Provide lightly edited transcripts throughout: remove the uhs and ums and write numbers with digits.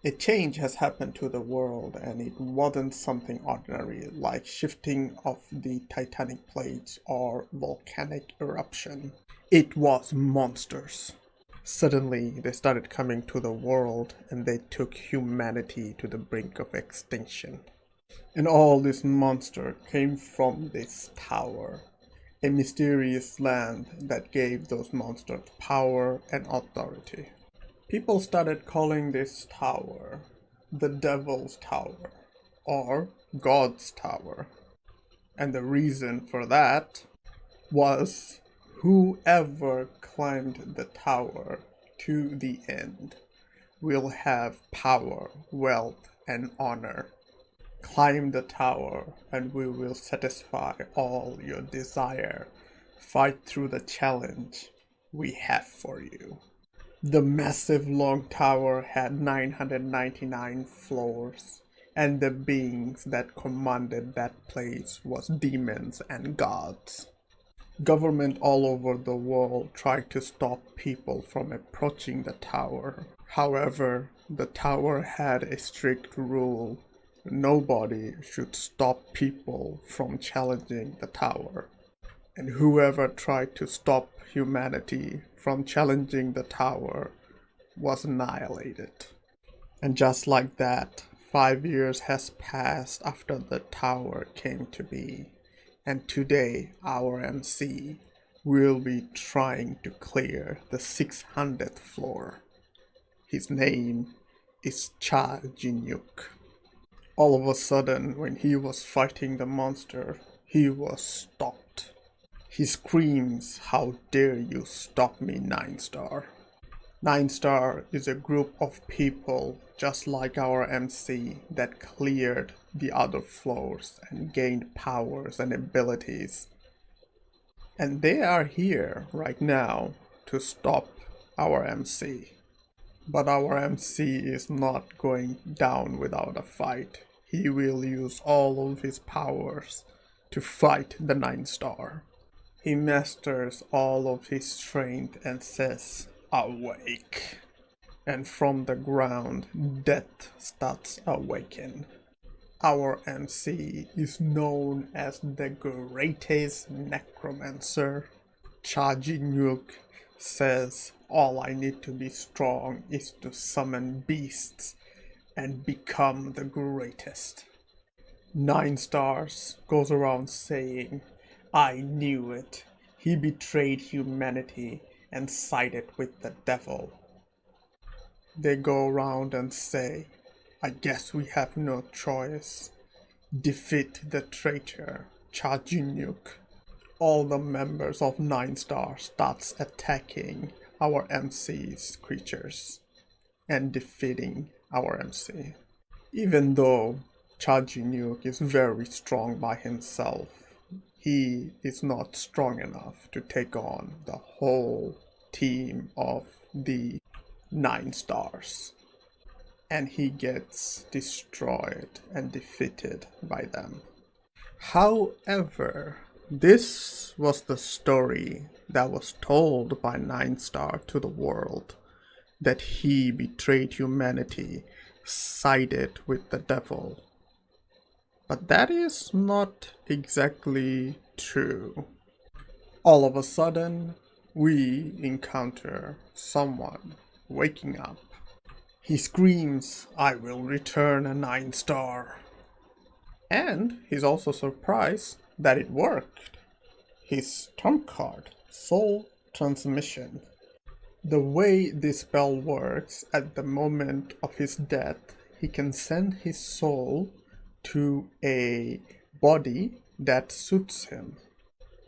A change has happened to the world, and it wasn't something ordinary like shifting of the tectonic plates or volcanic eruption. It was monsters. Suddenly, they started coming to the world and they took humanity to the brink of extinction. And all this monster came from this tower, a mysterious land that gave those monsters power and authority. People started calling this tower the Devil's Tower or God's Tower. And the reason for that was whoever climbed the tower to the end will have power, wealth, and honor. Climb the tower and we will satisfy all your desire. Fight through the challenge we have for you. The massive long tower had 999 floors, and the beings that commanded that place was demons and gods. Government all over the world tried to stop people from approaching the tower. However, the tower had a strict rule. Nobody should stop people from challenging the tower. And whoever tried to stop humanity from challenging the tower was annihilated. And just like that, 5 years has passed after the tower came to be. And today, our MC will be trying to clear the 600th floor. His name is Cha Jinyuk. All of a sudden, when he was fighting the monster, he was stopped. He screams, "How dare you stop me, Nine Star?" Nine Star is a group of people just like our MC that cleared the other floors and gained powers and abilities. And they are here right now to stop our MC. But our MC is not going down without a fight. He will use all of his powers to fight the Nine Star. He masters all of his strength and says, "Awake." And from the ground, death starts awaken. Our MC is known as the greatest necromancer. Cha Jin-yuk says, "All I need to be strong is to summon beasts and become the greatest." Nine Stars goes around saying, "I knew it. He betrayed humanity and sided with the devil." They go around and say, "I guess we have no choice. Defeat the traitor, Cha Jinyuk." All the members of Nine Star starts attacking our MC's creatures and defeating our MC. Even though Cha Jinyuk is very strong by himself, he is not strong enough to take on the whole team of the Nine Stars. And he gets destroyed and defeated by them. However, this was the story that was told by Nine Star to the world, that he betrayed humanity, sided with the devil. But that is not exactly true. All of a sudden, we encounter someone waking up. He screams, "I will return a Nine Star." And he's also surprised that it worked. His trump card, Soul Transmission. The way this spell works, at the moment of his death, he can send his soul to a body that suits him.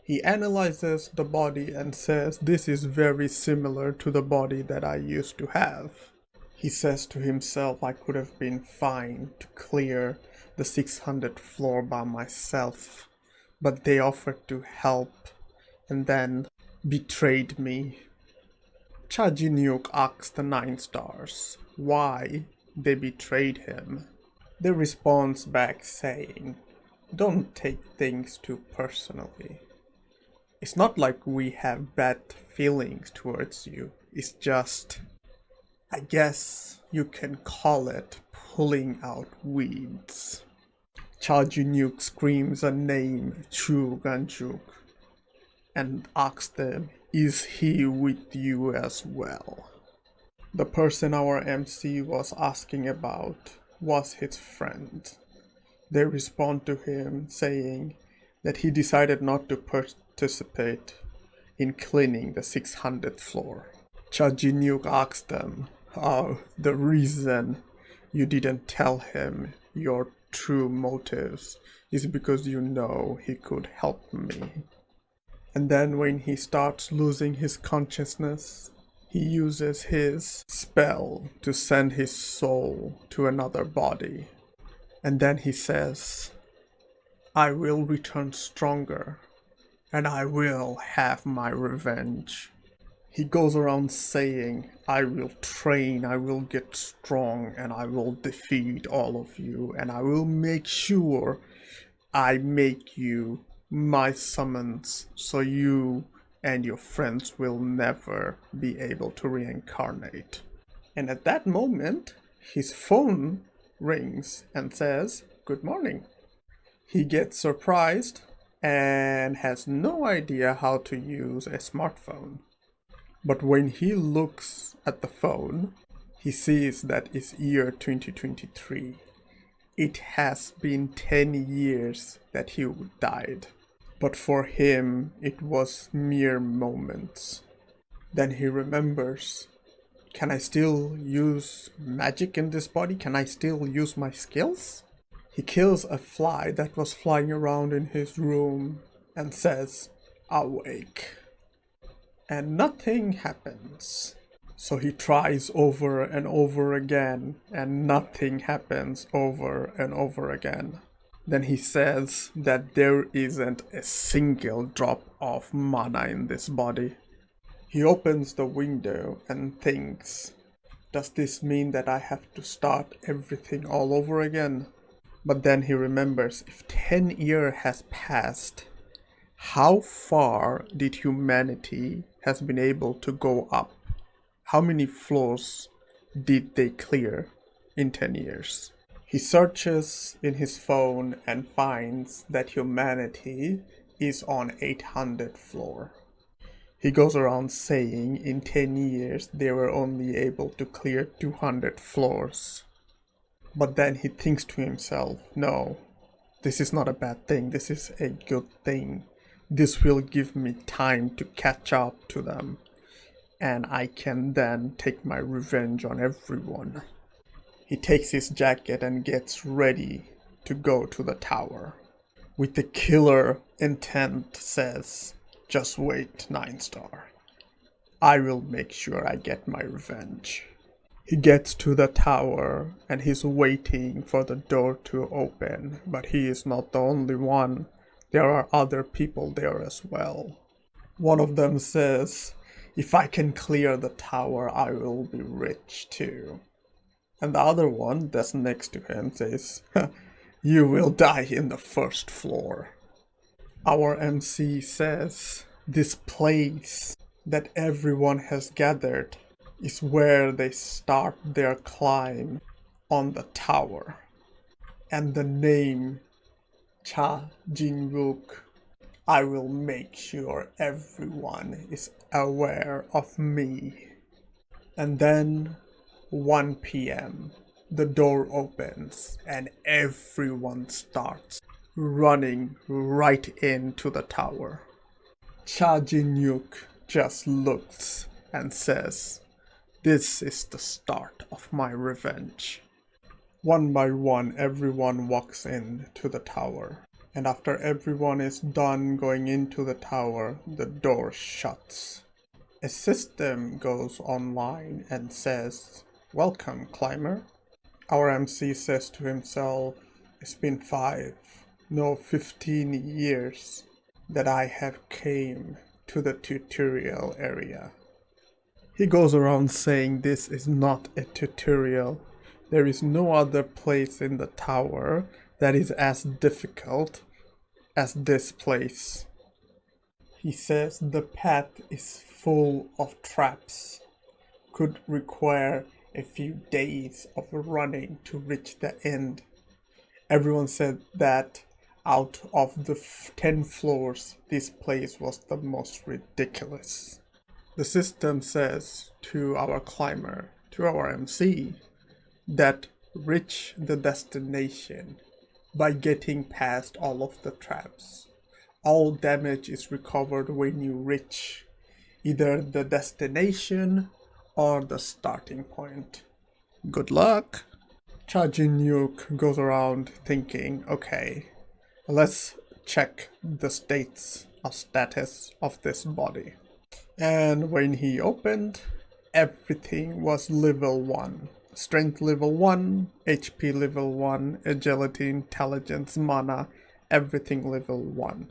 He analyzes the body and says, "This is very similar to the body that I used to have." He says to himself, "I could have been fine to clear the 600th floor by myself, but they offered to help and then betrayed me." Cha Jin-yuk asks the Nine Stars why they betrayed him. They respond back saying, "Don't take things too personally. It's not like we have bad feelings towards you. It's just I guess you can call it pulling out weeds. Cha Jin-wook screams a name, Chu Ganjuk, and asks them, is he with you as well? The person our MC was asking about was his friend. They respond to him saying that he decided not to participate in cleaning the 600th floor. Cha Jin-wook asks them, oh, the reason you didn't tell him your true motives is because you know he could help me. And then when he starts losing his consciousness, he uses his spell to send his soul to another body. And then he says, I will return stronger, and I will have my revenge. He goes around saying, I will train, I will get strong, and I will defeat all of you, and I will make sure I make you my summons so you and your friends will never be able to reincarnate. And at that moment, his phone rings and says, good morning. He gets surprised and has no idea how to use a smartphone. But when he looks at the phone, he sees that it's year 2023. It has been 10 years that he died. But for him, it was mere moments. Then he remembers, can I still use magic in this body? Can I still use my skills? He kills a fly that was flying around in his room and says, awake. And nothing happens. So he tries over and over again, and nothing happens over and over again. Then he says that there isn't a single drop of mana in this body. He opens the window and thinks, does this mean that I have to start everything all over again? But then he remembers, if 10 years has passed, how far did humanity has been able to go up? How many floors did they clear in 10 years? He searches in his phone and finds that humanity is on 800th floor. He goes around saying in 10 years they were only able to clear 200 floors. But then he thinks to himself, no, this is not a bad thing, this is a good thing. This will give me time to catch up to them, and I can then take my revenge on everyone. He takes his jacket and gets ready to go to the tower. With the killer intent says, just wait, 9-star. I will make sure I get my revenge. He gets to the tower and he's waiting for the door to open, but he is not the only one. There are other people there as well. One of them says, if I can clear the tower, I will be rich too. And the other one that's next to him says, you will die in the first floor. Our MC says, this place that everyone has gathered is where they start their climb on the tower. And the name Cha Jin-wook, I will make sure everyone is aware of me. And then 1 p.m. the door opens and everyone starts running right into the tower. Cha Jin-wook just looks and says, this is the start of my revenge. One by one, everyone walks into the tower. And after everyone is done going into the tower, the door shuts. A system goes online and says, welcome, climber. Our MC says to himself, it's been 15 years that I have came to the tutorial area. He goes around saying this is not a tutorial. There is no other place in the tower that is as difficult as this place. He says the path is full of traps, could require a few days of running to reach the end. Everyone said that out of the 10 floors, this place was the most ridiculous. The system says to our climber, to our MC, that reach the destination by getting past all of the traps. All damage is recovered when you reach either the destination or the starting point. Good luck! Cha Jin-yuk goes around thinking, okay, let's check the status of this body. And when he opened, everything was level 1. Strength level 1, HP level 1, agility, intelligence, mana, everything level 1.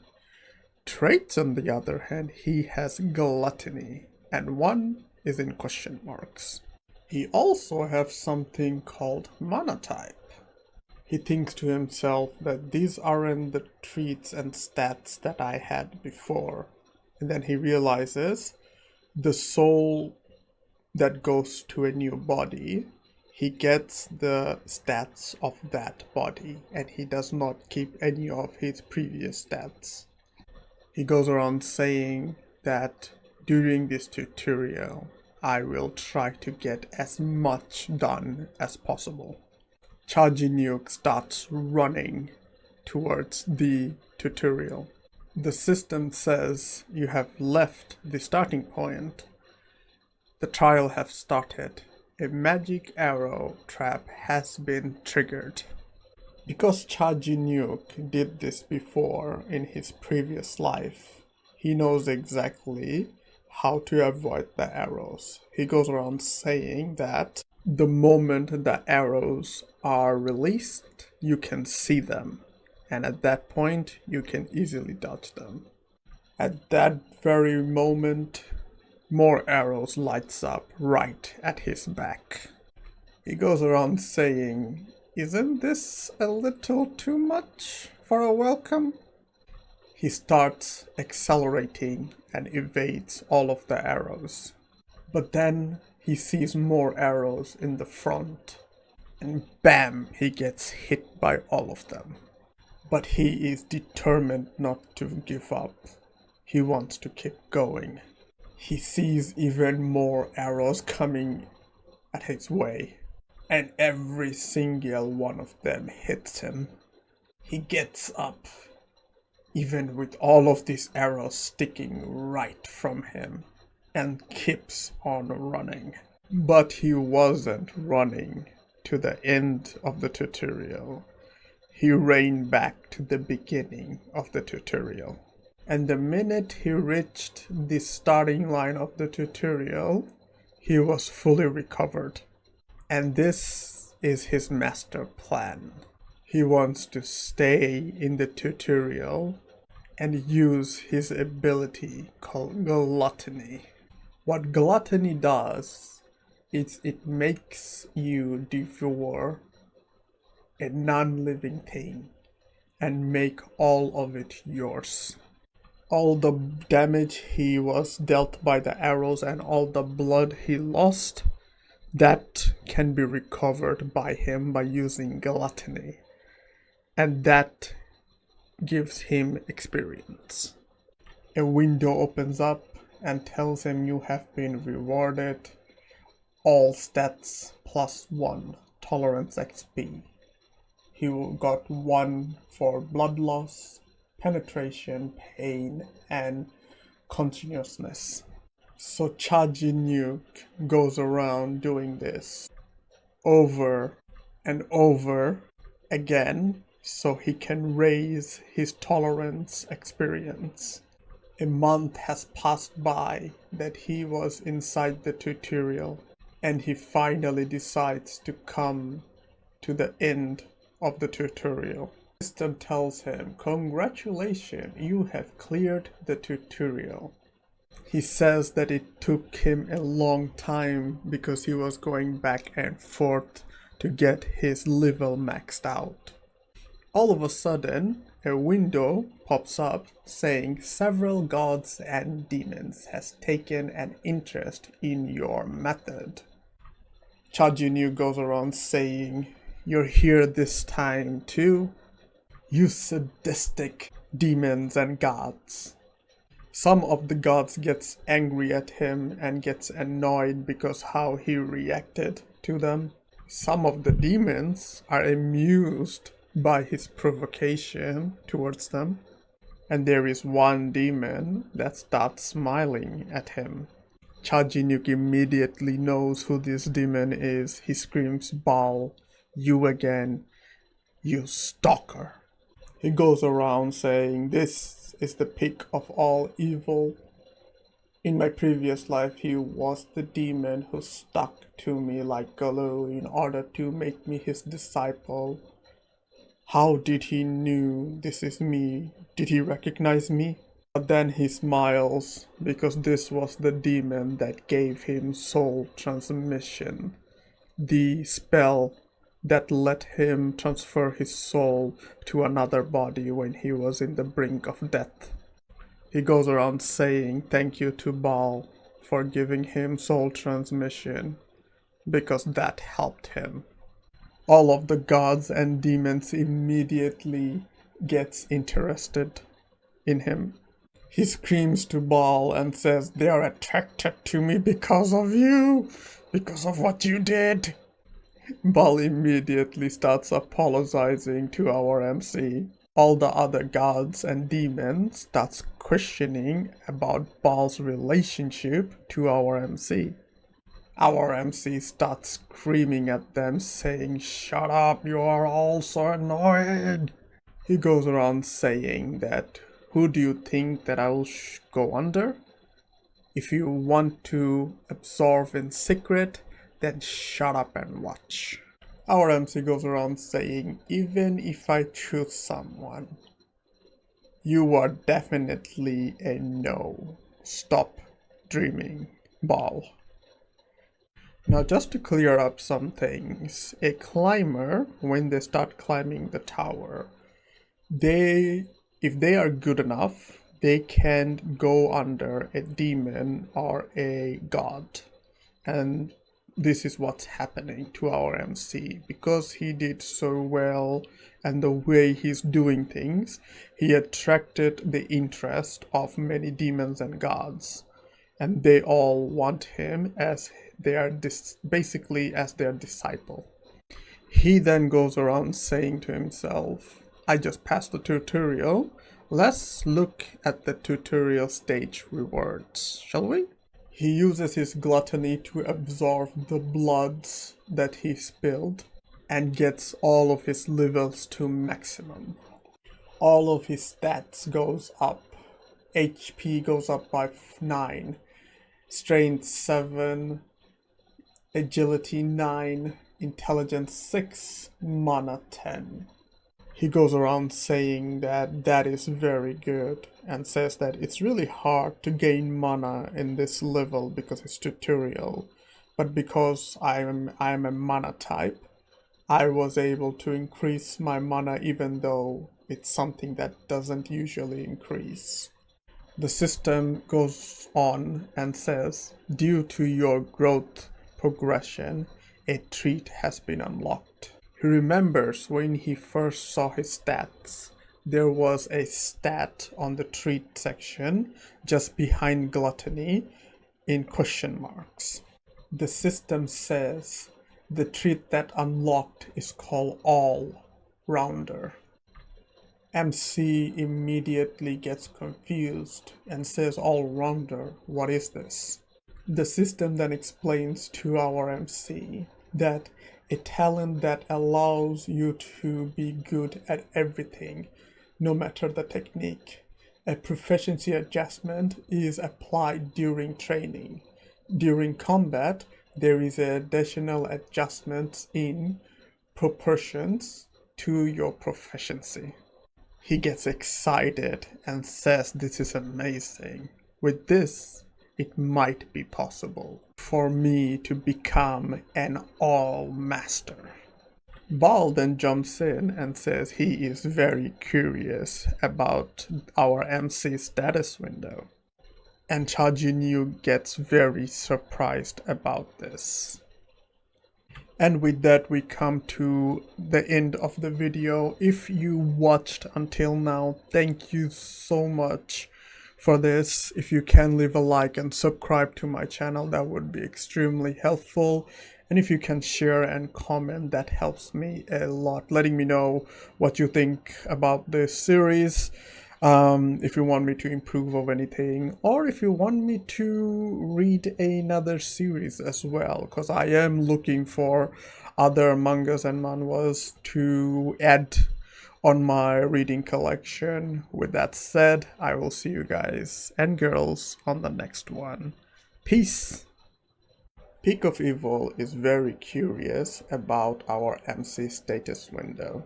Traits, on the other hand, he has gluttony, and 1 is in question marks. He also has something called mana type. He thinks to himself that these aren't the traits and stats that I had before. And then he realizes the soul that goes to a new body, he gets the stats of that body, and he does not keep any of his previous stats. He goes around saying that during this tutorial, I will try to get as much done as possible. Cha Jin-yuk starts running towards the tutorial. The system says you have left the starting point. The trial has started. A magic arrow trap has been triggered. Because Cha Jin-yuk did this before in his previous life, he knows exactly how to avoid the arrows. He goes around saying that the moment the arrows are released, you can see them, and at that point you can easily dodge them. At that very moment, more arrows lights up right at his back. He goes around saying, "Isn't this a little too much for a welcome?" He starts accelerating and evades all of the arrows. But then he sees more arrows in the front, and bam, he gets hit by all of them. But he is determined not to give up. He wants to keep going. He sees even more arrows coming at his way, and every single one of them hits him. He gets up, even with all of these arrows sticking right from him, and keeps on running. But he wasn't running to the end of the tutorial. He ran back to the beginning of the tutorial. And the minute he reached the starting line of the tutorial, he was fully recovered. And this is his master plan. He wants to stay in the tutorial and use his ability called gluttony. What gluttony does is it makes you devour a non-living thing and make all of it yours. All the damage he was dealt by the arrows and all the blood he lost, that can be recovered by him by using gluttony. And that gives him experience. A window opens up and tells him you have been rewarded all stats +1 tolerance XP. He got 1 for blood loss, penetration, pain, and continuousness. So Cha Jin-yuk goes around doing this over and over again so he can raise his tolerance experience. A month has passed by that he was inside the tutorial, and he finally decides to come to the end of the tutorial. The system tells him, "Congratulations, you have cleared the tutorial." He says that it took him a long time because he was going back and forth to get his level maxed out. All of a sudden, a window pops up saying several gods and demons has taken an interest in your method. Cha Jinyu goes around saying, "You're here this time too? You sadistic demons and gods." Some of the gods gets angry at him and gets annoyed because how he reacted to them. Some of the demons are amused by his provocation towards them. And there is one demon that starts smiling at him. Cha Jinyu immediately knows who this demon is. He screams, "Baal, you again, you stalker." He goes around saying, "This is the peak of all evil. In my previous life, he was the demon who stuck to me like glue in order to make me his disciple. How did he knew this is me? Did he recognize me?" But then he smiles because this was the demon that gave him soul transmission, the spell that let him transfer his soul to another body when he was in the brink of death. He goes around saying thank you to Baal for giving him soul transmission because that helped him. All of the gods and demons immediately gets interested in him. He screams to Baal and says, "They are attracted to me because of you, because of what you did." Baal immediately starts apologizing to our MC. All the other gods and demons starts questioning about Baal's relationship to our MC. Our MC starts screaming at them saying, "Shut up, you are all so annoying." He goes around saying that, "Who do you think that I will go under? If you want to absorb in secret, then shut up and watch." Our MC goes around saying, "Even if I choose someone, you are definitely a no. Stop dreaming, Baal." Now, just to clear up some things, a climber, when they start climbing the tower, if they are good enough, they can go under a demon or a god. And this is what's happening to our MC. Because he did so well and the way he's doing things, he attracted the interest of many demons and gods. And they all want him as basically as their disciple. He then goes around saying to himself, "I just passed the tutorial. Let's look at the tutorial stage rewards, shall we?" He uses his gluttony to absorb the bloods that he spilled and gets all of his levels to maximum. All of his stats goes up. HP goes up by 9, strength 7, agility 9, intelligence 6, mana 10. He goes around saying that that is very good and says that it's really hard to gain mana in this level because it's tutorial. But because I'm a mana type, I was able to increase my mana even though it's something that doesn't usually increase. The system goes on and says, "Due to your growth progression, a treat has been unlocked." He remembers when he first saw his stats, there was a stat on the treat section just behind gluttony in question marks. The system says the treat that unlocked is called All Rounder. MC immediately gets confused and says, "All Rounder, what is this?" The system then explains to our MC that a talent that allows you to be good at everything, no matter the technique. A proficiency adjustment is applied during training. During combat, there is an additional adjustment in proportions to your proficiency. He gets excited and says this is amazing. With this, it might be possible for me to become an all-master. Baal then jumps in and says he is very curious about our MC status window. And Cha Jinyu gets very surprised about this. And with that, we come to the end of the video. If you watched until now, thank you so much for this. If you can leave a like and subscribe to my channel, that would be extremely helpful. And if you can share and comment, that helps me a lot, letting me know what you think about this series. If you want me to improve of anything, or if you want me to read another series as well, because I am looking for other mangas and manhwas to add on my reading collection. With that said, I will see you guys and girls on the next one. Peace! Peak of Evil is very curious about our MC status window.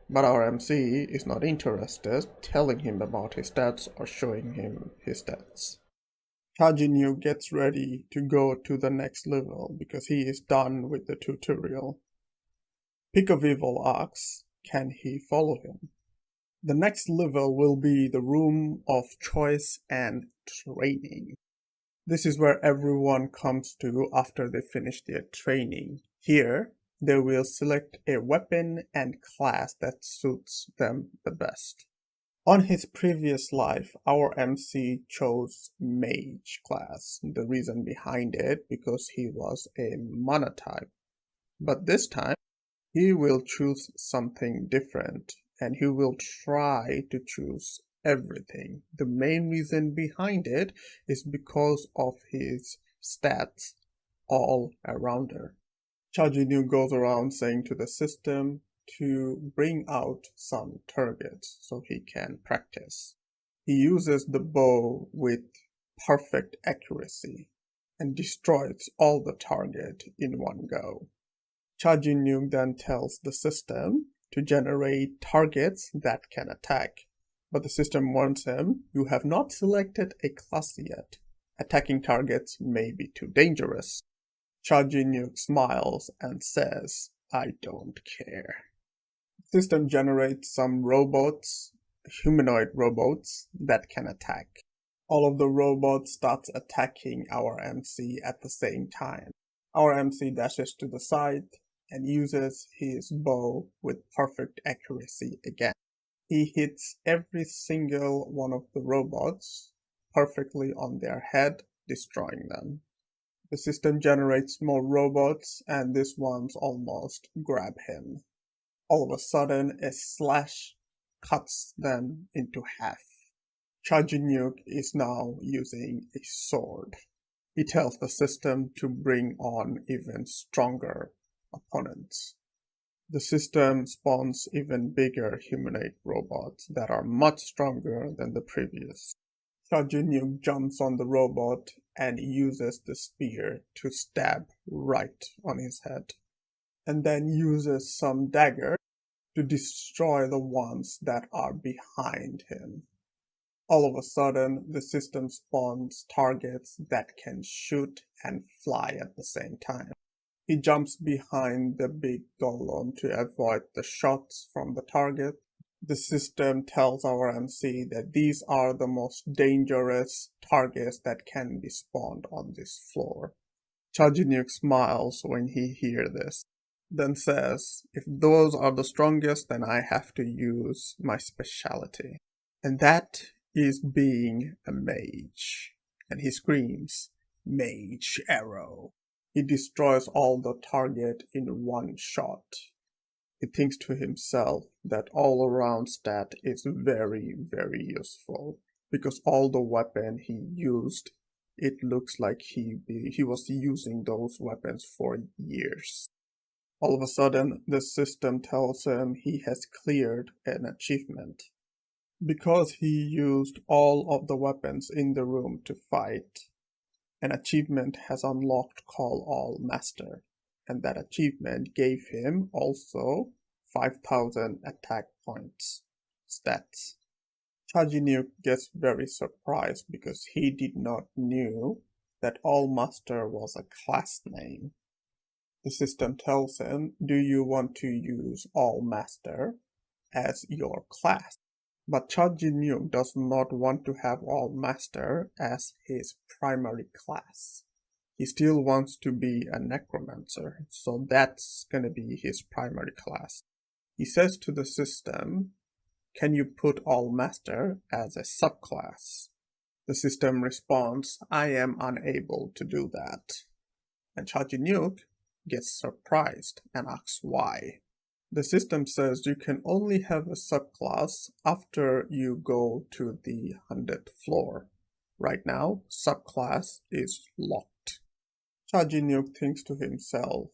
But our MC is not interested telling him about his stats or showing him his stats. Kajinyu gets ready to go to the next level because he is done with the tutorial. Peak of Evil asks, can he follow him? The next level will be the room of choice and training. This is where everyone comes to after they finish their training. Here, they will select a weapon and class that suits them the best. On his previous life, our MC chose Mage class. The reason behind it, because he was a mana type. But this time, he will choose something different, and he will try to choose everything. The main reason behind it is because of his stats all arounder. Chajinu goes around saying to the system to bring out some targets so he can practice. He uses the bow with perfect accuracy and destroys all the target in one go. Chajinu then tells the system to generate targets that can attack. But the system warns him, you have not selected a class yet. Attacking targets may be too dangerous. Chajinu smiles and says, I don't care. The system generates some robots, humanoid robots, that can attack. All of the robots start attacking our MC at the same time. Our MC dashes to the side and uses his bow with perfect accuracy again. He hits every single one of the robots perfectly on their head, destroying them. The system generates more robots and these ones almost grab him. All of a sudden, a slash cuts them into half. Chajinyuk is now using a sword. He tells the system to bring on even stronger opponents. The system spawns even bigger humanoid robots that are much stronger than the previous. Chajinyuk jumps on the robot and uses the spear to stab right on his head, and then uses some dagger to destroy the ones that are behind him. All of a sudden, the system spawns targets that can shoot and fly at the same time. He jumps behind the big golem to avoid the shots from the target. The system tells our MC that these are the most dangerous targets that can be spawned on this floor. Chajinuk smiles when he hears this, then says, if those are the strongest, then I have to use my specialty. And that is being a mage. And he screams, Mage Arrow. He destroys all the target in one shot. He thinks to himself that all around stat is very, very useful, because all the weapon he used, it looks like he was using those weapons for years. All of a sudden, the system tells him he has cleared an achievement. Because he used all of the weapons in the room to fight, an achievement has unlocked Call All Master, and that achievement gave him also 5,000 attack points stats. Chajinuk gets very surprised because he did not knew that All Master was a class name. The system tells him, do you want to use All Master as your class? But Chajinuk does not want to have All Master as his primary class. He still wants to be a necromancer, so that's gonna be his primary class. He says to the system, can you put all master as a subclass? The system responds, I am unable to do that. And Chajinuk gets surprised and asks why. The system says you can only have a subclass after you go to the 100th floor. Right now, subclass is locked. Chajinuk thinks to himself,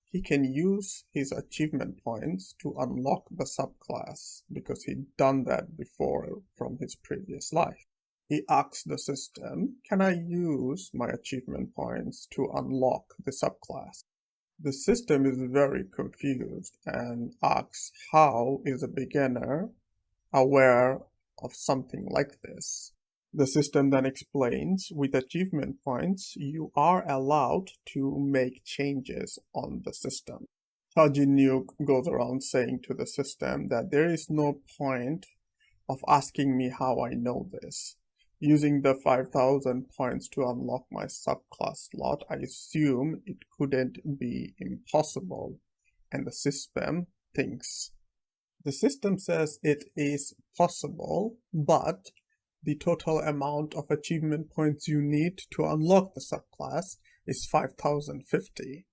he can use his achievement points to unlock the subclass because he'd done that before from his previous life. He asks the system, can I use my achievement points to unlock the subclass? The system is very confused and asks, how is a beginner aware of something like this? The system then explains, with achievement points, you are allowed to make changes on the system. Haji Nuke goes around saying to the system that there is no point of asking me how I know this. Using the 5,000 points to unlock my subclass slot, I assume it couldn't be impossible, and the system thinks. The system says it is possible, but the total amount of achievement points you need to unlock the subclass is 5,050,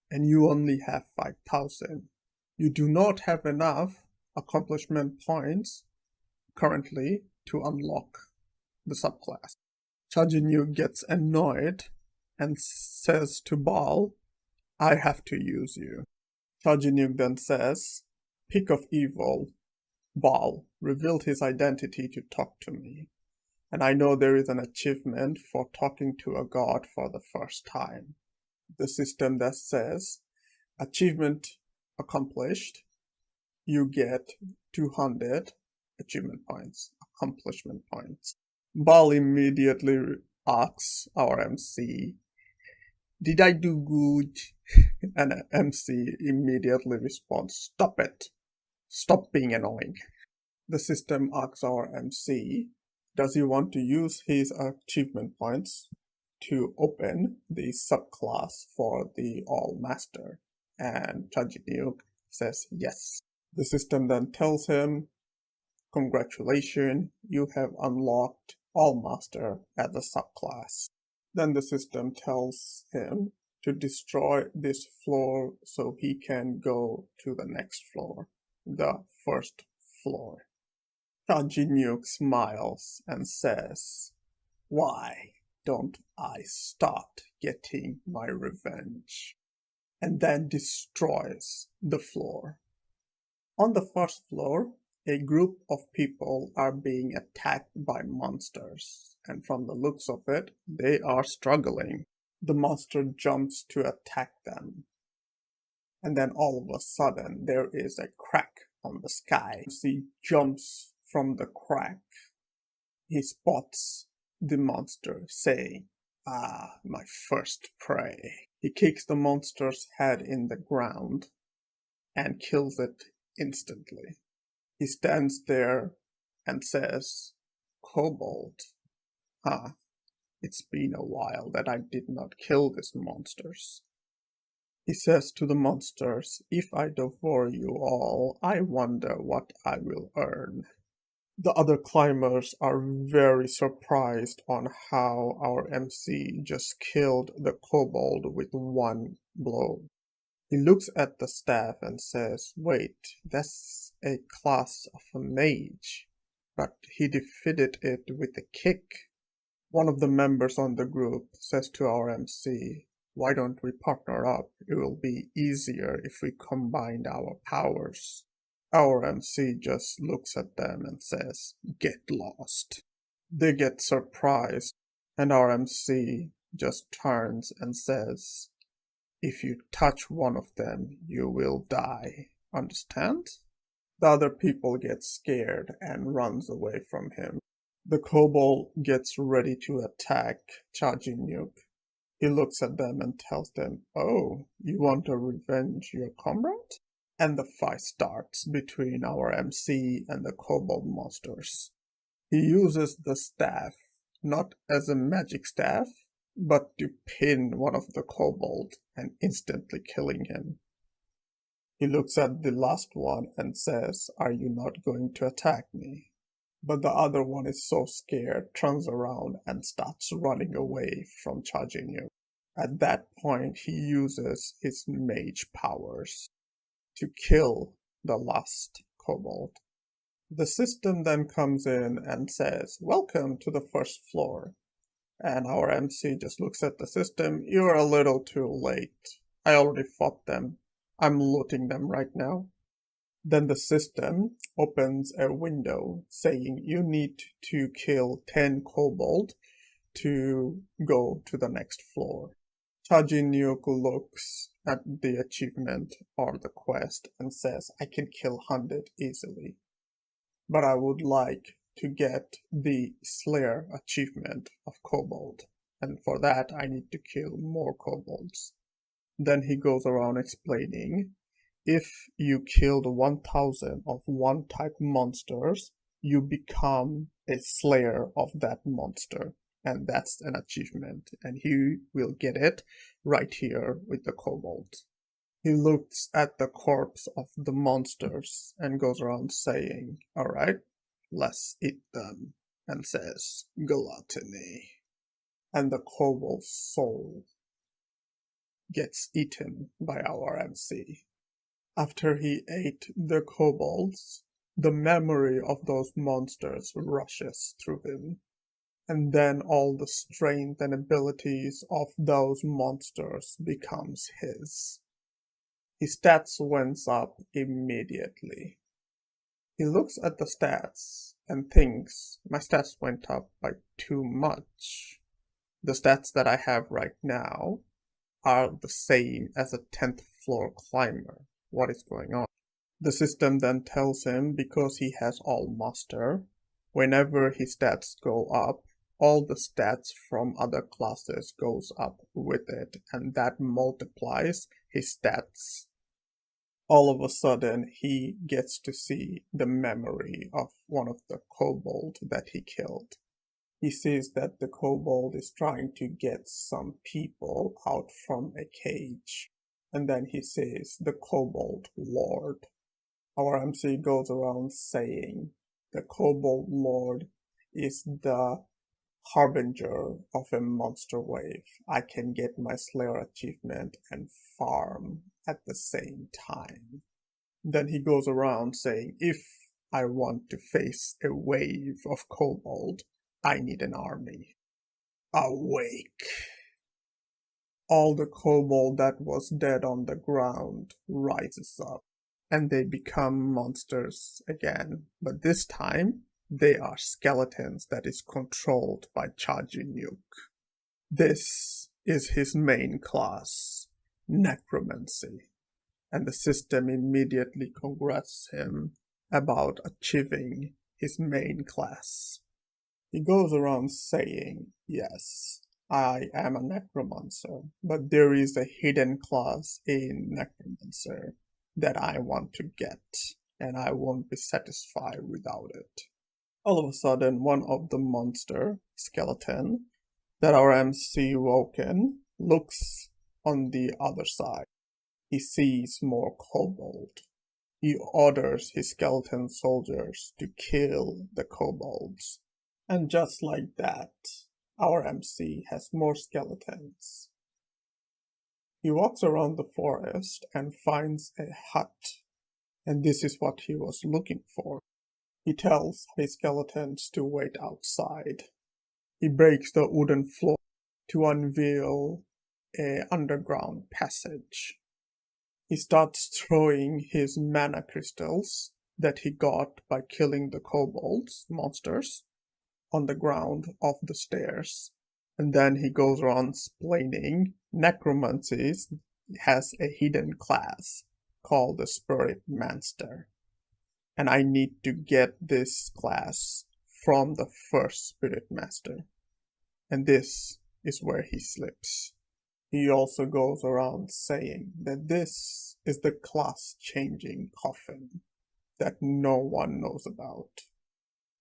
and you only have 5,000. You do not have enough accomplishment points currently to unlock the subclass. Chajinyu gets annoyed and says to Baal, I have to use you. Chajinyu then says, Pick of evil, Baal revealed his identity to talk to me, and I know there is an achievement for talking to a god for the first time. The system that says, achievement accomplished, you get 200 achievement points, accomplishment points. Baal immediately asks our MC, did I do good? And MC immediately responds, stop it. Stop being annoying. The system asks our MC, does he want to use his achievement points to open the subclass for the All Master? And Chajinyuk says yes. The system then tells him, congratulations, you have unlocked All Master as a subclass. Then the system tells him to destroy this floor so he can go to the next floor, the first floor. Chajinyuk smiles and says, why don't I start getting my revenge? And then destroys the floor. On the first floor, a group of people are being attacked by monsters, and from the looks of it, they are struggling. The monster jumps to attack them, and then all of a sudden there is a crack on the sky. He jumps from the crack. He spots the monster, saying, ah, my first prey. He kicks the monster's head in the ground and kills it instantly. He stands there and says, Kobold, it's been a while that I did not kill these monsters. He says to the monsters, if I devour you all, I wonder what I will earn. The other climbers are very surprised on how our MC just killed the kobold with one blow. He looks at the staff and says, wait, that's a class of a mage, but he defeated it with a kick. One of the members on the group says to our MC, why don't we partner up? It will be easier if we combine our powers. Our MC just looks at them and says, get lost. They get surprised, and our MC just turns and says, if you touch one of them, you will die. Understand? The other people get scared and runs away from him. The kobold gets ready to attack Chajinyuk. He looks at them and tells them, oh, you want to revenge your comrade? And the fight starts between our MC and the kobold monsters. He uses the staff, not as a magic staff, but to pin one of the kobold and instantly killing him. He looks at the last one and says, "Are you not going to attack me?" But the other one is so scared, turns around and starts running away from charging you. At that point, he uses his mage powers to kill the last kobold. The system then comes in and says, "Welcome to the first floor." And our MC just looks at the system. "You're a little too late. I already fought them. I'm looting them right now." Then the system opens a window saying you need to kill 10 kobold to go to the next floor. Chajinyuk looks at the achievement or the quest and says, "I can kill 100 easily, but I would like to get the Slayer achievement of kobold, and for that I need to kill more kobolds." Then he goes around explaining, if you killed 1000 of one type monsters, you become a slayer of that monster. And that's an achievement. And he will get it right here with the kobold. He looks at the corpse of the monsters and goes around saying, "Alright, let's eat them," and says, "Gluttony." And the kobold's soul gets eaten by our MC. After he ate the kobolds, the memory of those monsters rushes through him, and then all the strength and abilities of those monsters becomes his. His stats went up immediately. He looks at the stats and thinks, "My stats went up by too much. The stats that I have right now are the same as a 10th floor climber. What is going on?" The system then tells him, because he has all master, whenever his stats go up, all the stats from other classes goes up with it, and that multiplies his stats. All of a sudden, he gets to see the memory of one of the kobold that he killed. He sees that the kobold is trying to get some people out from a cage. And then he sees the kobold lord. Our MC goes around saying the kobold lord is the harbinger of a monster wave. I can get my Slayer achievement and farm at the same time. Then he goes around saying, if I want to face a wave of kobold, I need an army. Awake! All the kobold that was dead on the ground rises up, and they become monsters again, but this time they are skeletons that is controlled by Chajinyuk. This is his main class, necromancy, and the system immediately congrats him about achieving his main class. He goes around saying, "Yes, I am a necromancer, but there is a hidden class in necromancer that I want to get, and I won't be satisfied without it." All of a sudden, one of the monster skeleton that our MC Woken looks on the other side. He sees more kobold. He orders his skeleton soldiers to kill the kobolds. And just like that, our MC has more skeletons. He walks around the forest and finds a hut, and this is what he was looking for. He tells his skeletons to wait outside. He breaks the wooden floor to unveil an underground passage. He starts throwing his mana crystals that he got by killing the kobolds, monsters, on the ground of the stairs. And then he goes around explaining necromancy has a hidden class called the Spirit Master. And I need to get this class from the first Spirit Master. And this is where he slips. He also goes around saying that this is the class-changing coffin that no one knows about.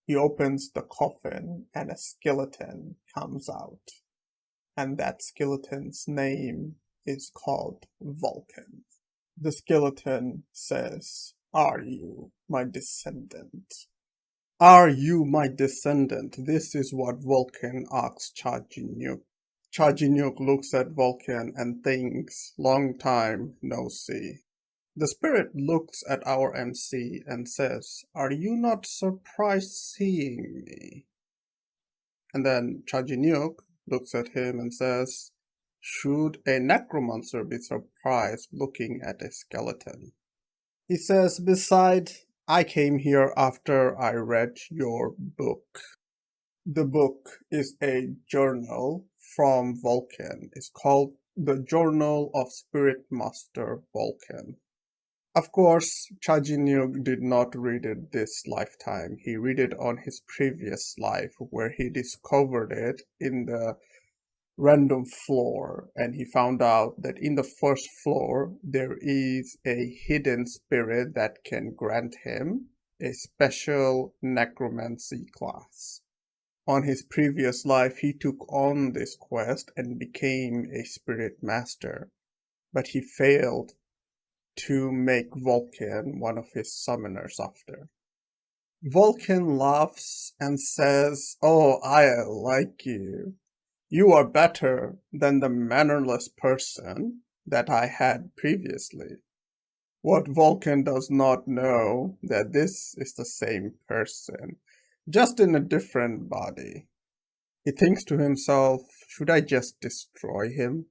He opens the coffin and a skeleton comes out. and that skeleton's name is called Vulcan. The skeleton says, "Are you my descendant?" "Are you my descendant?" This is what Vulcan asks Chajinuk. Chajinuk looks at Vulcan and thinks, "Long time no see." The spirit looks at our MC and says, "Are you not surprised seeing me?" And then Chajinuk looks at him and says, "Should a necromancer be surprised looking at a skeleton?" He says, "Besides, I came here after I read your book." The book is a journal from Vulcan. It's called The Journal of Spirit Master Vulcan. Of course, Chajinuk did not read it this lifetime. He read it on his previous life, where he discovered it in the random floor, and he found out that in the first floor there is a hidden spirit that can grant him a special necromancy class. On his previous life, he took on this quest and became a spirit master, but he failed to make Vulcan one of his summoners after. Vulcan laughs and says, "Oh, I like you. You are better than the mannerless person that I had previously." What Vulcan does not know that this is the same person, just in a different body. He thinks to himself, "Should I just destroy him?"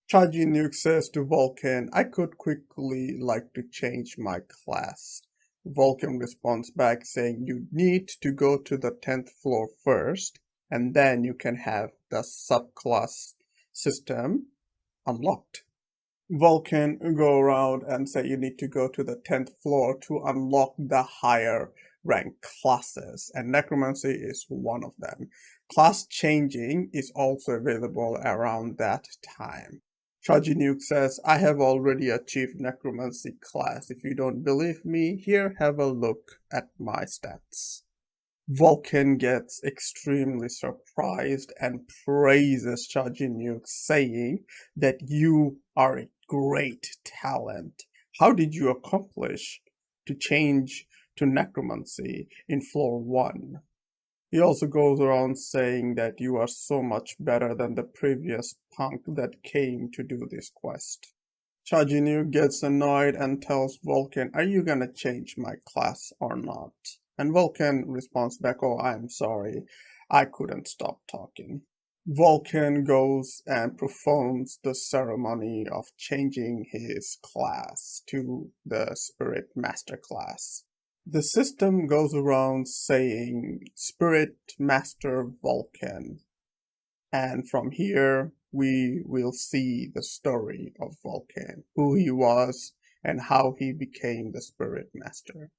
Chajinuk says to Vulcan, "I could quickly like to change my class." Vulcan responds back saying, "You need to go to the 10th floor first, and then you can have the subclass system unlocked." Vulcan go around and say you need to go to the 10th floor to unlock the higher rank classes, and necromancy is one of them. Class changing is also available around that time. Chajinuk says, "I have already achieved necromancy class. If you don't believe me, here, have a look at my stats." Vulcan gets extremely surprised and praises Chajinuk, saying that you are a great talent. How did you accomplish to change to necromancy in floor 1? He also goes around saying that you are so much better than the previous punk that came to do this quest. Chajinu gets annoyed and tells Vulcan, "Are you gonna change my class or not?" And Vulcan responds back, "Oh, I'm sorry. I couldn't stop talking." Vulcan goes and performs the ceremony of changing his class to the Spirit Master class. The system goes around saying Spirit Master Vulcan, and from here we will see the story of Vulcan, who he was and how he became the Spirit Master.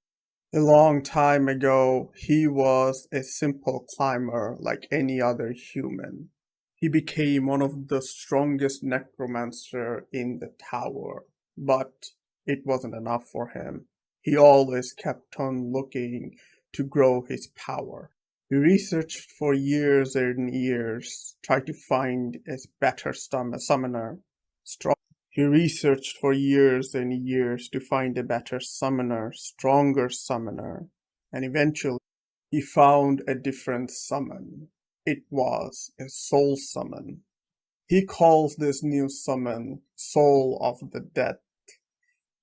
A long time ago, he was a simple climber like any other human. He became one of the strongest necromancer in the tower, but it wasn't enough for him. He always kept on looking to grow his power. He researched for years and years, tried to find a better summoner. He researched for years and years to find a better summoner, stronger summoner, and eventually he found a different summon. It was a soul summon. He calls this new summon Soul of the Dead.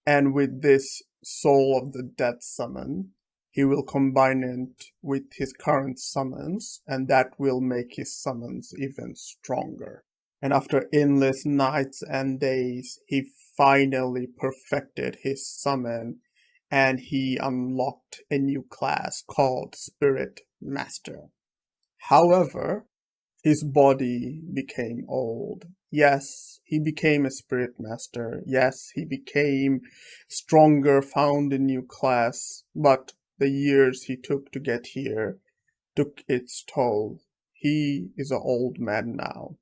And with this Soul of the Dead summon, he will combine it with his current summons, and that will make his summons even stronger. And after endless nights and days, he finally perfected his summon, and he unlocked a new class called Spirit Master. However, his body became old. Yes, he became a spirit master. Yes, he became stronger, found a new class. But the years he took to get here took its toll. He is an old man now,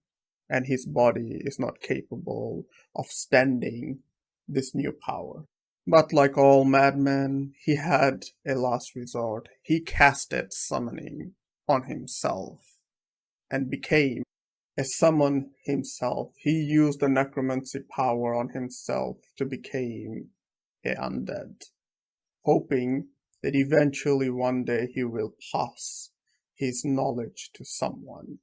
and his body is not capable of standing this new power. But like all madmen, he had a last resort. He casted summoning on himself and became a summon himself. He used the necromancy power on himself to become a undead, hoping that eventually one day he will pass his knowledge to someone.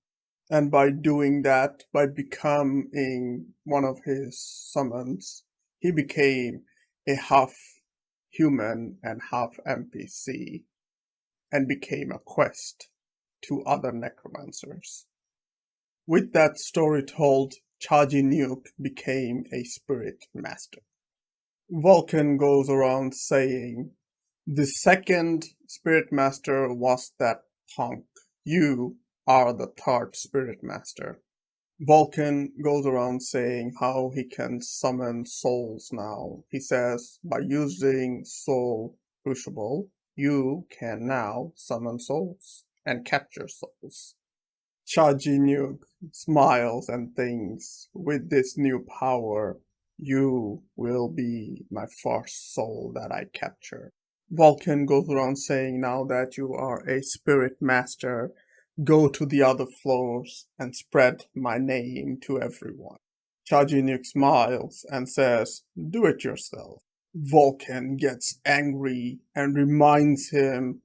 And by doing that, by becoming one of his summons, he became a half human and half NPC and became a quest to other necromancers. With that story told, Chaji Nuke became a spirit master. Vulcan goes around saying, the second spirit master was that punk. You are the third spirit master. Vulcan goes around saying how he can summon souls now. He says, by using Soul Crucible, you can now summon souls and capture souls. Chaji Nuke smiles and thinks, with this new power, you will be my first soul that I capture. Vulcan goes around saying, now that you are a spirit master, go to the other floors and spread my name to everyone. Chaji Nuke smiles and says, do it yourself. Vulcan gets angry and reminds him,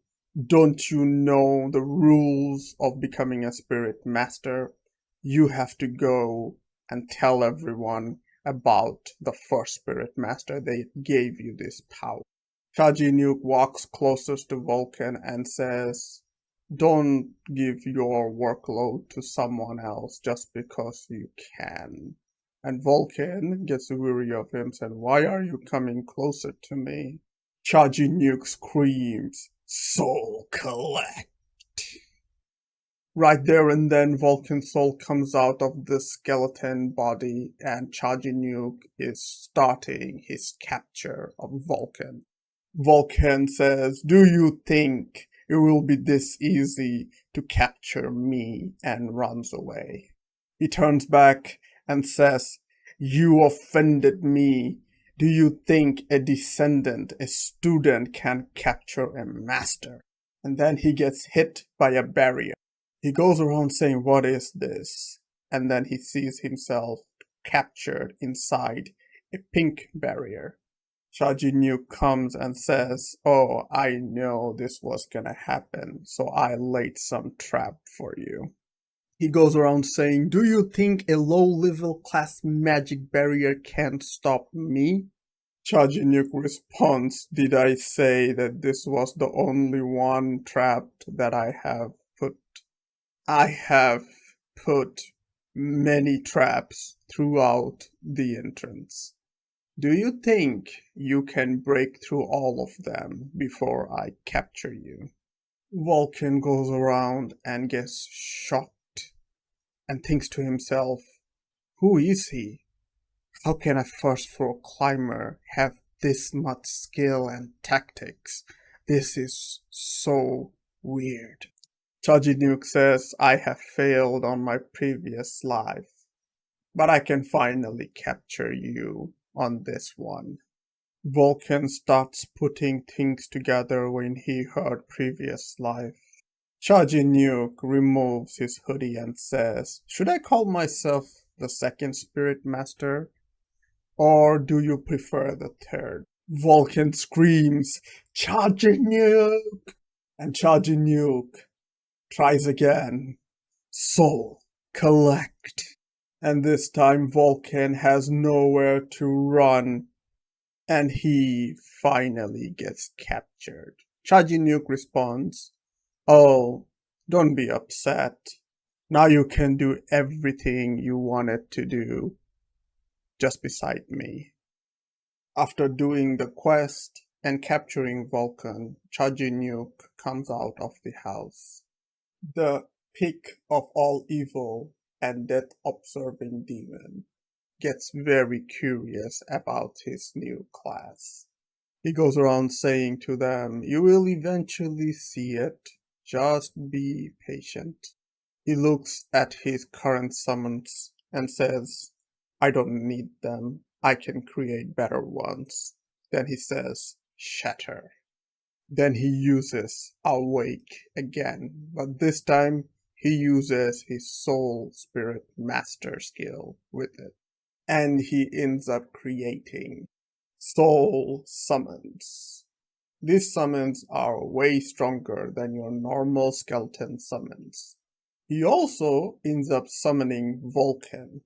don't you know the rules of becoming a spirit master? You have to go and tell everyone about the first spirit master that gave you this power. Chaji Nuke walks closest to Vulcan and says, don't give your workload to someone else just because you can. And Vulcan gets weary of him, said, why are you coming closer to me? Chaji Nuke screams, soul collect. Right there and then, Vulcan's soul comes out of the skeleton body and Chaji Nuke is starting his capture of Vulcan. Vulcan says, do you think it will be this easy to capture me? And runs away. He turns back and says, you offended me. Do you think a descendant, a student, can capture a master? And then he gets hit by a barrier. He goes around saying, what is this? And then he sees himself captured inside a pink barrier. Chaji Nuke comes and says, oh, I know this was gonna happen, so I laid some trap for you. He goes around saying, do you think a low-level class magic barrier can stop me? Chaji Nuke responds, did I say that this was the only one trap that I have put? I have put many traps throughout the entrance. Do you think you can break through all of them before I capture you? Vulcan goes around and gets shocked and thinks to himself, who is he? How can a first floor climber have this much skill and tactics? This is so weird. Chaji Nuke says, I have failed on my previous life, but I can finally capture you on this one. Vulcan starts putting things together when he heard previous life. Chaji Nuke removes his hoodie and says, should I call myself the second spirit master? Or do you prefer the third? Vulcan screams, Chaji Nuke! And Chaji Nuke tries again. Soul collect. And this time Vulcan has nowhere to run. And he finally gets captured. Chaji Nuke responds, oh, don't be upset. Now you can do everything you wanted to do just beside me. After doing the quest and capturing Vulcan, Chaji Nuke comes out of the house. The peak of all evil and death-observing demon gets very curious about his new class. He goes around saying to them, you will eventually see it, just be patient. He looks at his current summons and says, I don't need them, I can create better ones. Then he says, shatter. Then he uses awake again, but this time he uses his soul spirit master skill with it. And he ends up creating soul summons. These summons are way stronger than your normal skeleton summons. He also ends up summoning Vulcan,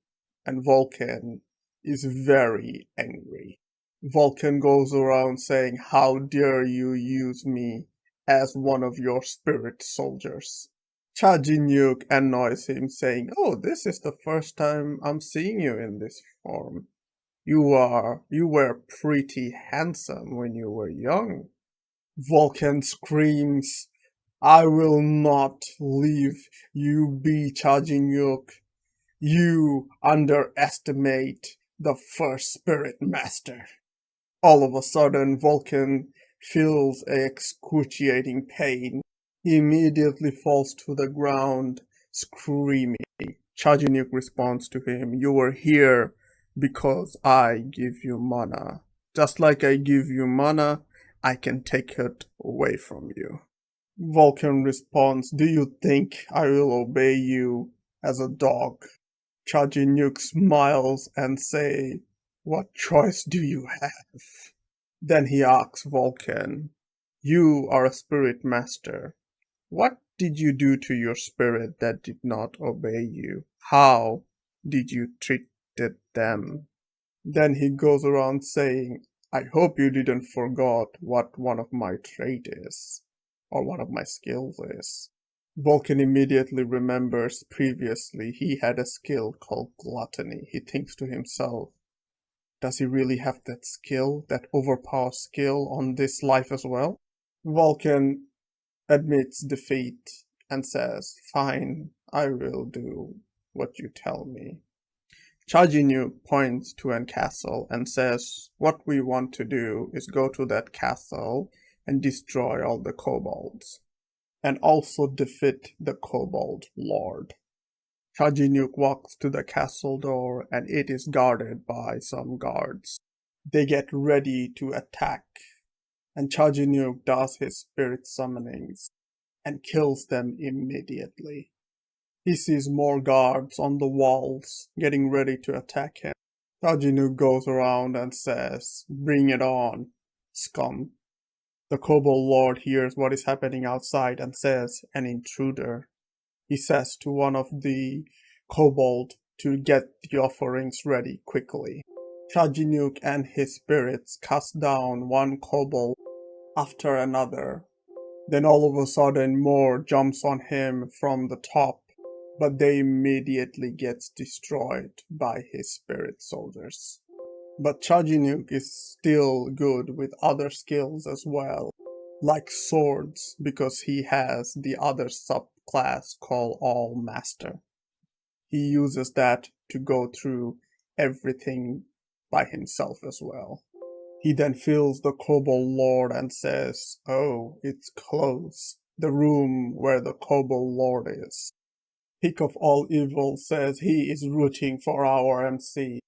and Vulcan is very angry. Vulcan goes around saying, "How dare you use me as one of your spirit soldiers?" Cha Jin-yuk annoys him, saying, "Oh, this is the first time I'm seeing you in this form. You were pretty handsome when you were young." Vulcan screams, "I will not leave you be, Cha Jin-yuk. You underestimate the first spirit master." All of a sudden, Vulcan feels excruciating pain. He immediately falls to the ground, screaming. Cha Jin-yuk responds to him, "You were here because I give you mana. Just like I give you mana, I can take it away from you." Vulcan responds, "Do you think I will obey you as a dog?" Cha Jin-yuk smiles and say, "What choice do you have?" Then he asks Vulcan, "You are a spirit master. What did you do to your spirit that did not obey you? How did you treat them?" Then he goes around saying, "I hope you didn't forget what one of my trait is, or one of my skills is." Vulcan immediately remembers previously he had a skill called gluttony. He thinks to himself, does he really have that skill, that overpower skill on this life as well? Vulcan admits defeat and says, "Fine, I will do what you tell me." Cha Jin-yuk points to a castle and says, "What we want to do is go to that castle and destroy all the kobolds, and also defeat the kobold lord." Cha Jin-yuk walks to the castle door and it is guarded by some guards. They get ready to attack, and Cha Jin-yuk does his spirit summonings and kills them immediately. He sees more guards on the walls getting ready to attack him. Cha Jin-yuk goes around and says, "Bring it on, scum." The kobold lord hears what is happening outside and says, "An intruder." He says to one of the kobold to get the offerings ready quickly. Cha Jin-yuk and his spirits cast down one kobold after another. Then all of a sudden more jumps on him from the top, but they immediately gets destroyed by his spirit soldiers. But Cha Jin-yuk is still good with other skills as well, like swords, because he has the other subclass called All Master. He uses that to go through everything by himself as well. He then feels the kobold lord and says, "Oh, it's close. The room where the kobold lord is." Pick of All Evil says he is rooting for our MC.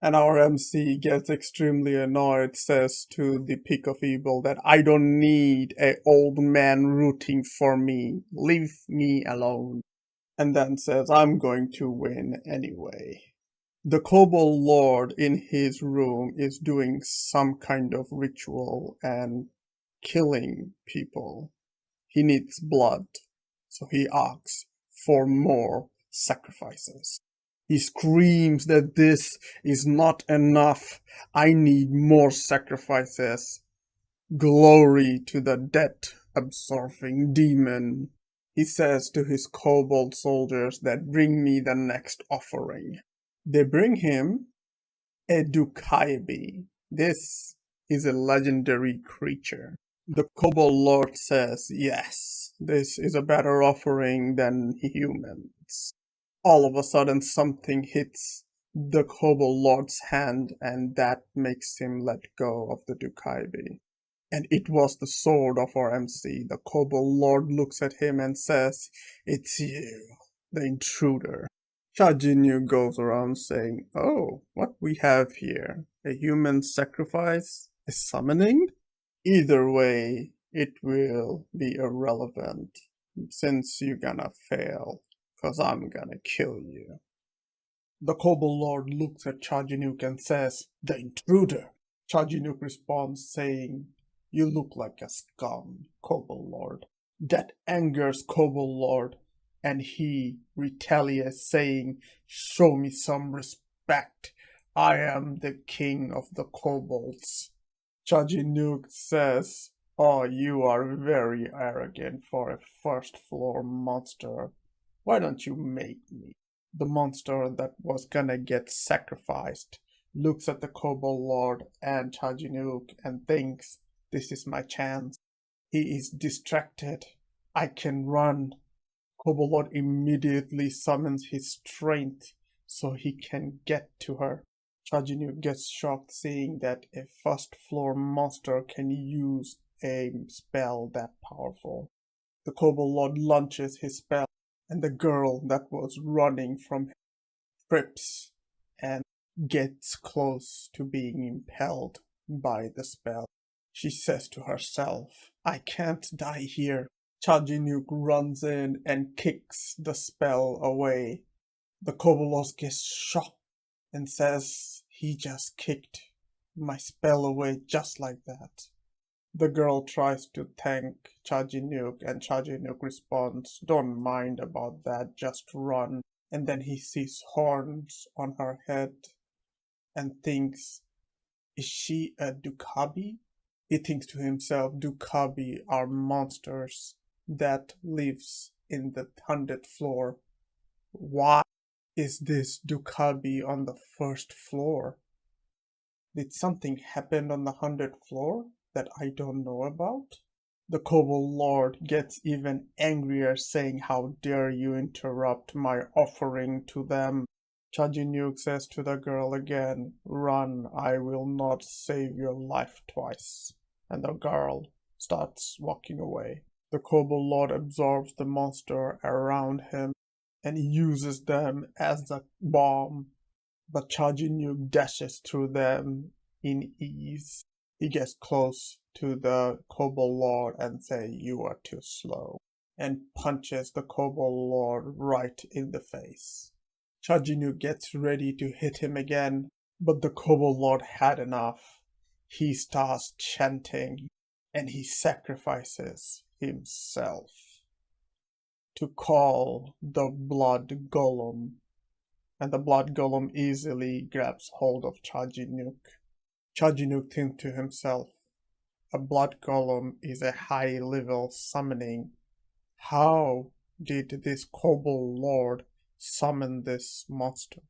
And our MC gets extremely annoyed, says to the Pick of Evil that, "I don't need an old man rooting for me. Leave me alone." And then says, "I'm going to win anyway." The Kobold Lord in his room is doing some kind of ritual and killing people. He needs blood, so he asks for more sacrifices. He screams that this is not enough. "I need more sacrifices. Glory to the death-absorbing demon." He says to his kobold soldiers that, "Bring me the next offering." They bring him a Dukaibi. This is a legendary creature. The kobold lord says, "Yes, this is a better offering than humans." All of a sudden something hits the kobold lord's hand and that makes him let go of the Dukaibi. And it was the sword of our MC. The kobold lord looks at him and says, "It's you, the intruder." Cha Jin-yu goes around saying, "Oh, what we have here? A human sacrifice? A summoning?" Either way, it will be irrelevant since you're gonna fail. 'cause I'm gonna kill you. The Kobold Lord looks at Chajinuk and says, "The intruder!" Chajinuk responds saying, "You look like a scum, Kobold Lord." That angers Kobold Lord, and he retaliates saying, "Show me some respect. I am the king of the kobolds." Chajinuk says, "Oh, you are very arrogant for a first floor monster. Why don't you make me?" The monster that was gonna get sacrificed looks at the Kobold Lord and Chajinuk and thinks, "This is my chance." He is distracted. "I can run." Kobold Lord immediately summons his strength so he can get to her. Chajinuk gets shocked seeing that a first floor monster can use a spell that powerful. The Kobold Lord launches his spell, and the girl that was running from him trips and gets close to being impelled by the spell. She says to herself, "I can't die here." Chajinuk runs in and kicks the spell away. The Kobold Lord gets shocked and says, "He just kicked my spell away just like that." The girl tries to thank Chajinuk and Chajinuk responds, "Don't mind about that, just run." And then he sees horns on her head and thinks, "Is she a Dukabi?" He thinks to himself, Dukabi are monsters that lives in the 100th floor. Why is this Dukabi on the first floor? Did something happen on the 100th floor that I don't know about? The Kobold Lord gets even angrier, saying, "How dare you interrupt my offering to them?" Chajinuk says to the girl again, "Run, I will not save your life twice." And the girl starts walking away. The Kobold Lord absorbs the monster around him and uses them as a bomb. But Chajinuk dashes through them in ease. He gets close to the Kobold Lord and says, "You are too slow," and punches the Kobold Lord right in the face. Chajinuk gets ready to hit him again, but the Kobold Lord had enough. He starts chanting and he sacrifices himself to call the blood golem, and the blood golem easily grabs hold of Chajinuk. Chajinuk thinks to himself, a blood golem is a high-level summoning. How did this Kobold Lord summon this monster?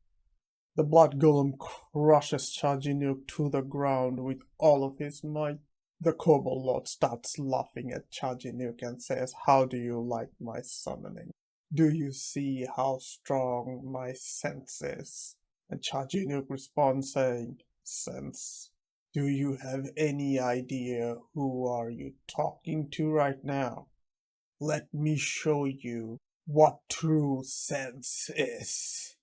The blood golem crushes Chajinuk to the ground with all of his might. The Kobold Lord starts laughing at Chajinuk and says, "How do you like my summoning? Do you see how strong my sense is?" And Chajinuk responds saying, "Sense? Do you have any idea who are you talking to right now? Let me show you what true sense is."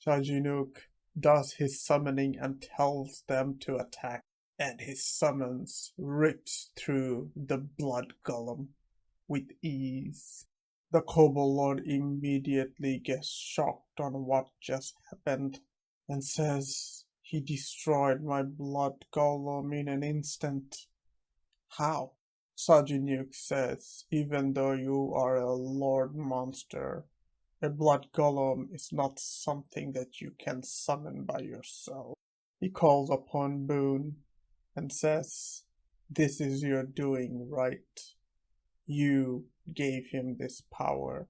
Chajinuk does his summoning and tells them to attack, and his summons rips through the blood golem with ease. The Kobold Lord immediately gets shocked on what just happened and says, "He destroyed my blood golem in an instant." "How?" Chajinuk says, "Even though you are a lord monster, a blood golem is not something that you can summon by yourself." He calls upon Boone and says, "This is your doing, right? You gave him this power."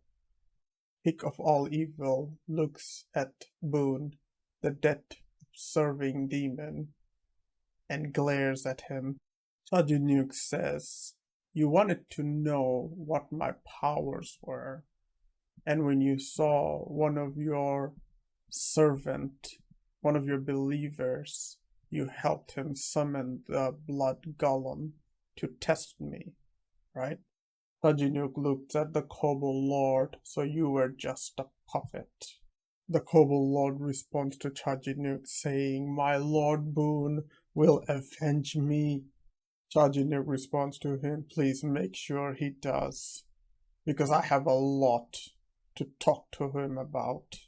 Pick of all evil looks at Boone, the death-serving demon, and glares at him. Chajinuk says, "You wanted to know what my powers were, and when you saw one of your servant, one of your believers, you helped him summon the blood golem to test me, right?" Chajinuk looked at the Kobold Lord, "So you were just a puppet." The Kobold Lord responds to Chajinuk saying, "My Lord Boone will avenge me." Chajinuk responds to him, "Please make sure he does, because I have a lot to talk to him about.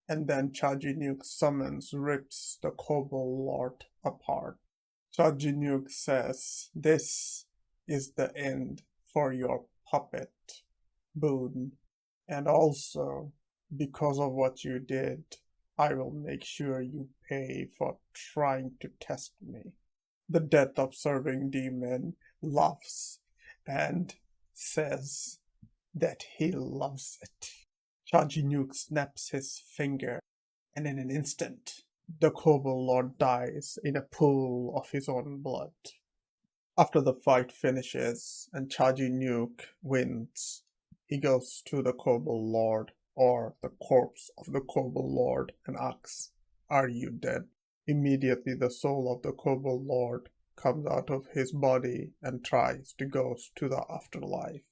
And then Chajinuk's summons rips the Kobold Lord apart. Chajinuk says, "This is the end for your puppet, Boon. And also, because of what you did, I will make sure you pay for trying to test me." The death-observing demon laughs and says that he loves it. Chajinuk snaps his finger, and in an instant, the Kobold Lord dies in a pool of his own blood. After the fight finishes and Chajinuk wins, he goes to the Kobold Lord, or the corpse of the Kobold Lord, and asks, "Are you dead?" Immediately the soul of the Kobold Lord comes out of his body and tries to go to the afterlife.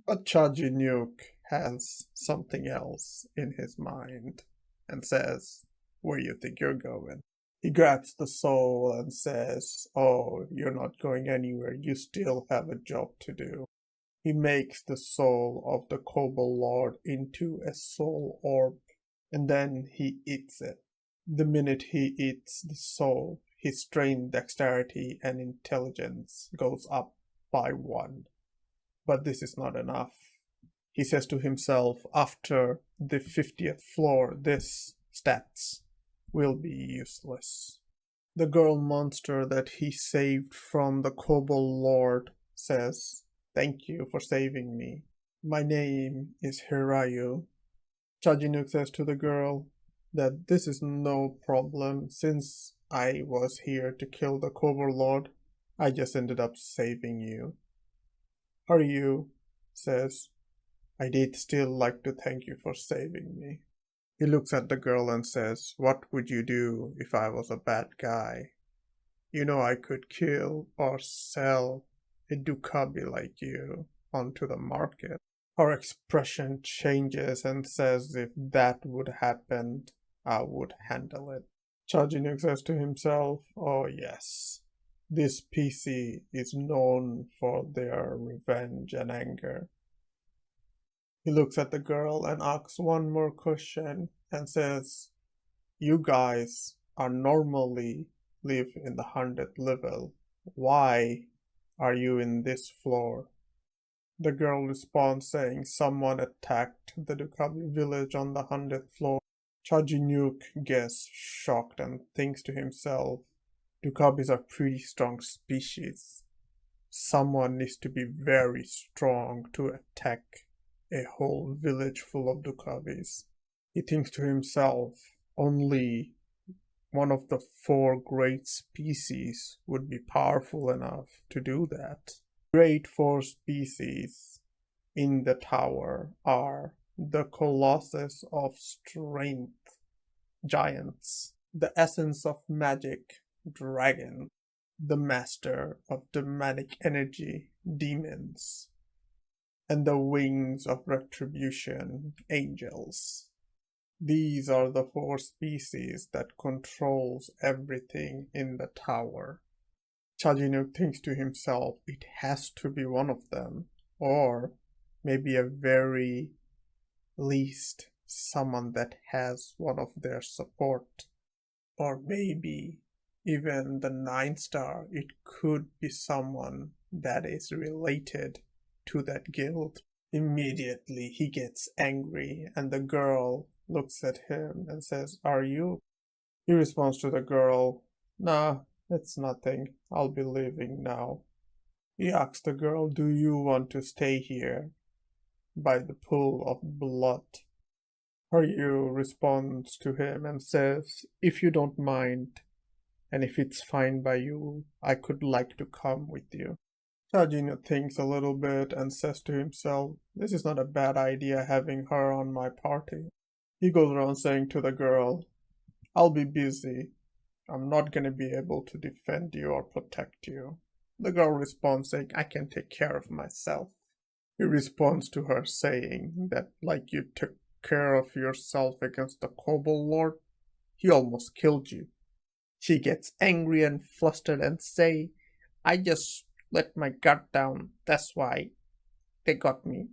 But Chajinuk has something else in his mind and says, "Where you think you're going?" He grabs the soul and says, "Oh, you're not going anywhere, you still have a job to do." He makes the soul of the Kobold Lord into a soul orb, and then he eats it. The minute he eats the soul, his strength, dexterity, and intelligence goes up by 1. But this is not enough. He says to himself, after the 50th floor, this stats will be useless. The girl monster that he saved from the Kobold Lord says, "Thank you for saving me. My name is Hirayu." Chajinuk says to the girl that this is no problem. Since I was here to kill the Kobold Lord, I just ended up saving you. Hirayu says, "I did still like to thank you for saving me." He looks at the girl and says, "What would you do if I was a bad guy? You know I could kill or sell a dukabi like you onto the market." Her expression changes and says, "If that would happen, I would handle it." Chajinuk says to himself, "Oh yes, this PC is known for their revenge and anger." He looks at the girl and asks one more question and says, "You guys are normally live in the 100th level. Why are you in this floor?" The girl responds saying someone attacked the Dukabi village on the 100th floor. Chajinuk gets shocked and thinks to himself, Dukabis are pretty strong species. Someone needs to be very strong to attack a whole village full of Dukabis. He thinks to himself, only one of the 4 great species would be powerful enough to do that. Great 4 species in the tower are the Colossus of Strength, giants, the Essence of Magic, dragon, the Master of Demonic Energy, demons, and the Wings of Retribution, angels. These are the 4 species that controls everything in the tower. Chajinuk thinks to himself, it has to be one of them, or maybe a very least someone that has one of their support, or maybe even the 9 star, it could be someone that is related to that guild. Immediately he gets angry and the girl looks at him and says, "Are you?" He responds to the girl, "Nah, it's nothing. I'll be leaving now." He asks the girl, "Do you want to stay here by the pool of blood?" Haryu responds to him and says, "If you don't mind, and if it's fine by you, I could like to come with you." Chajinuk thinks a little bit and says to himself, "This is not a bad idea having her on my party." He goes around saying to the girl, "I'll be busy. I'm not gonna be able to defend you or protect you." The girl responds saying, "I can take care of myself." He responds to her saying that like you took care of yourself against the Kobold Lord, he almost killed you. She gets angry and flustered and say, "I just let my guard down, that's why they got me."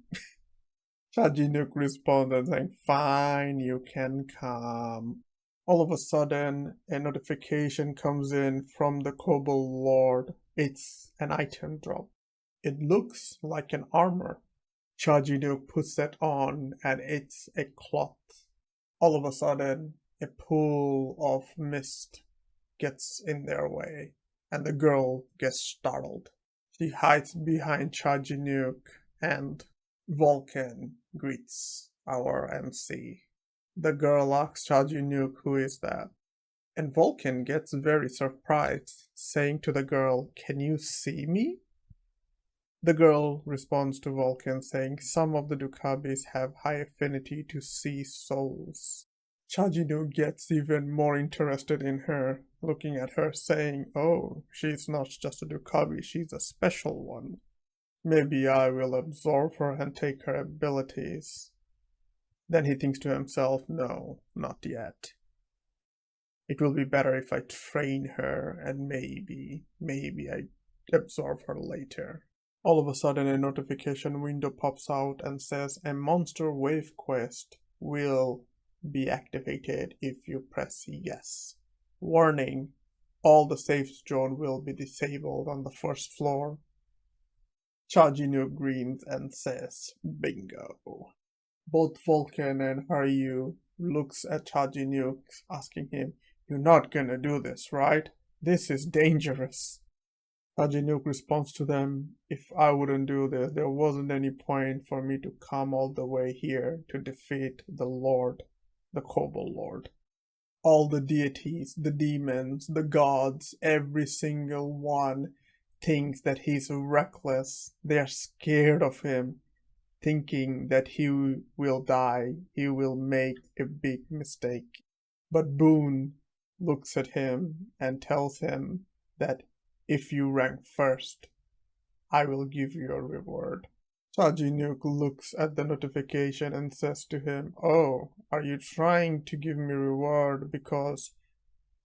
Chajinuk responds and saying, fine, you can come. All of a sudden, a notification comes in from the Kobold Lord. It's an item drop. It looks like an armor. Chajinuk puts that on and it's a cloth. All of a sudden, a pool of mist gets in their way and the girl gets startled. She hides behind Chajinuk and Vulcan greets our MC. The girl asks Chajinuk who is that, and Vulcan gets very surprised, saying to the girl, can you see me? The girl responds to Vulcan saying some of the Dukabis have high affinity to see souls. Chajinu gets even more interested in her, looking at her saying, oh, she's not just a Dukabi, she's a special one. Maybe I will absorb her and take her abilities. Then he thinks to himself, no, not yet. It will be better if I train her and maybe I absorb her later. All of a sudden a notification window pops out and says a monster wave quest will be activated if you press yes. Warning, all the safe zone will be disabled on the first floor. Chajinu grins and says, bingo. Both Vulcan and Haryu looks at Chajinu asking him, you're not gonna do this, right? This is dangerous. Chajinuk responds to them, if I wouldn't do this, there wasn't any point for me to come all the way here to defeat the Lord, the Kobold Lord. All the deities, the demons, the gods, every single one thinks that he's reckless. They are scared of him, thinking that he will die, he will make a big mistake. But Boone looks at him and tells him that if you rank first, I will give you a reward. Chajinuk looks at the notification and says to him, oh, are you trying to give me reward because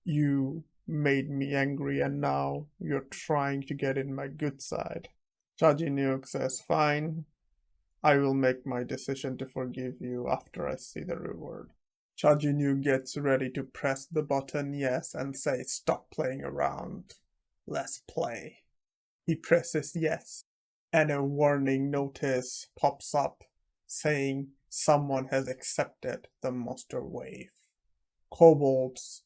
you made me angry and now you're trying to get in my good side? Chajinuk says, fine, I will make my decision to forgive you after I see the reward. Chajinuk gets ready to press the button yes and say, stop playing around. Let's play. He presses yes, and a warning notice pops up saying someone has accepted the monster wave. Kobolds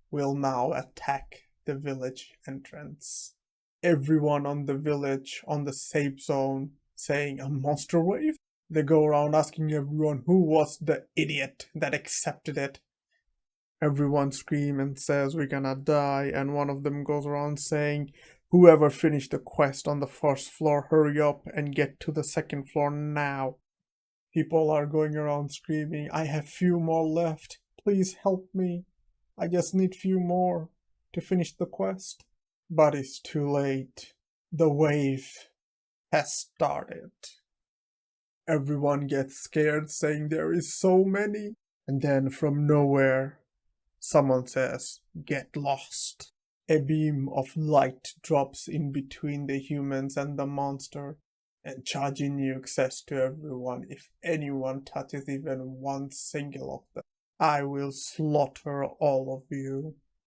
will now attack the village entrance. Everyone on the village on the safe zone saying a monster wave? They go around asking everyone who was the idiot that accepted it. Everyone screams and says we're gonna die, and one of them goes around saying, whoever finished the quest on the first floor, hurry up and get to the second floor now. People are going around screaming, I have few more left, please help me. I just need few more to finish the quest. But it's too late. The wave has started. Everyone gets scared saying there is so many, and then from nowhere, someone says, get lost. A beam of light drops in between the humans and the monster, and Chajinuk says to everyone, if anyone touches even one single of them, I will slaughter all of you.